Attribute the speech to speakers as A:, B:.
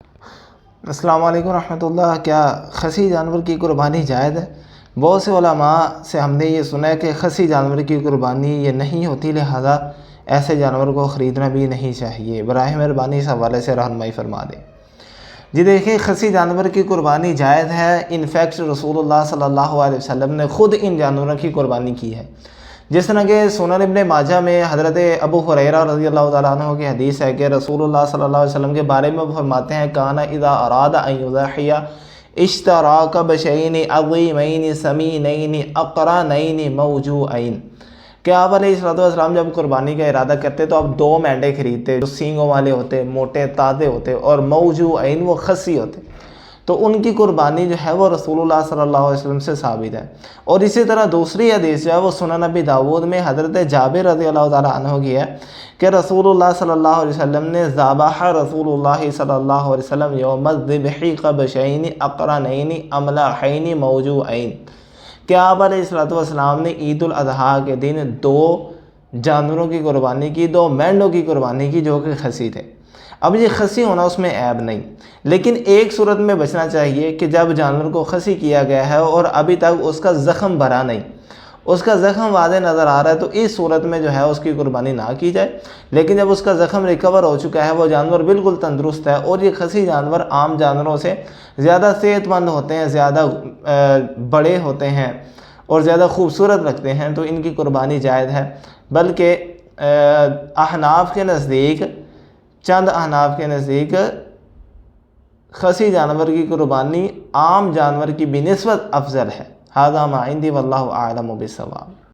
A: السلام علیکم ورحمۃ اللہ۔ کیا خصی جانور کی قربانی جائز ہے؟ بہت سے علماء سے ہم نے یہ سنا ہے کہ خصی جانور کی قربانی یہ نہیں ہوتی، لہذا ایسے جانور کو خریدنا بھی نہیں چاہیے۔ براہ مہربانی اس حوالے سے رہنمائی فرما دیں۔ جی دیکھیں، خصی جانور کی قربانی جائز ہے۔ انفیکٹ رسول اللہ صلی اللہ علیہ وسلم نے خود ان جانوروں کی قربانی کی ہے۔ جس طرح کہ سنن ابن ماجہ میں حضرت ابو ہریرہ رضی اللہ تعالیٰ عنہ کی حدیث ہے کہ رسول اللہ صلی اللہ علیہ وسلم کے بارے میں فرماتے ہیں، کانا اذا اراد ان یضحی اشتراک بشین عظیمین سمینین اقرانین موجوعین، کہ آپ علیہ السلام جب قربانی کا ارادہ کرتے تو آپ 2 مینڈے خریدتے جو سینگوں والے ہوتے، موٹے تازے ہوتے، اور موجوعین وہ خصی ہوتے، تو ان کی قربانی جو ہے وہ رسول اللہ صلی اللہ علیہ وسلم سے ثابت ہے۔ اور اسی طرح دوسری حدیث جو ہے وہ سنن ابی داود میں حضرت جابر رضی اللہ تعالیٰ عنہ کی ہے کہ رسول اللہ صلی اللہ علیہ وسلم نے ذبح رسول اللہ صلی اللہ علیہ وسلم یوم الذبح قبشین اقرنین املاحین موجوعین، کہ آپ علیہ السلام نے عید الاضحیٰ کے دن 2 جانوروں کی قربانی کی، 2 مینڈوں کی قربانی کی جو کہ خصی تھے۔ اب یہ خصی ہونا اس میں عیب نہیں، لیکن ایک صورت میں بچنا چاہیے کہ جب جانور کو خصی کیا گیا ہے اور ابھی تک اس کا زخم بھرا نہیں، اس کا زخم واضح نظر آ رہا ہے، تو اس صورت میں جو ہے اس کی قربانی نہ کی جائے۔ لیکن جب اس کا زخم ریکور ہو چکا ہے، وہ جانور بالکل تندرست ہے اور یہ خصی جانور عام جانوروں سے زیادہ صحت مند ہوتے ہیں، زیادہ بڑے ہوتے ہیں اور زیادہ خوبصورت لگتے ہیں، تو ان کی قربانی جائز ہے۔ بلکہ احناف کے نزدیک، چند احناف کے نزدیک خصی جانور کی قربانی عام جانور کی بنسبت افضل ہے۔ ھذا ما عندی واللہ اعلم بالصواب۔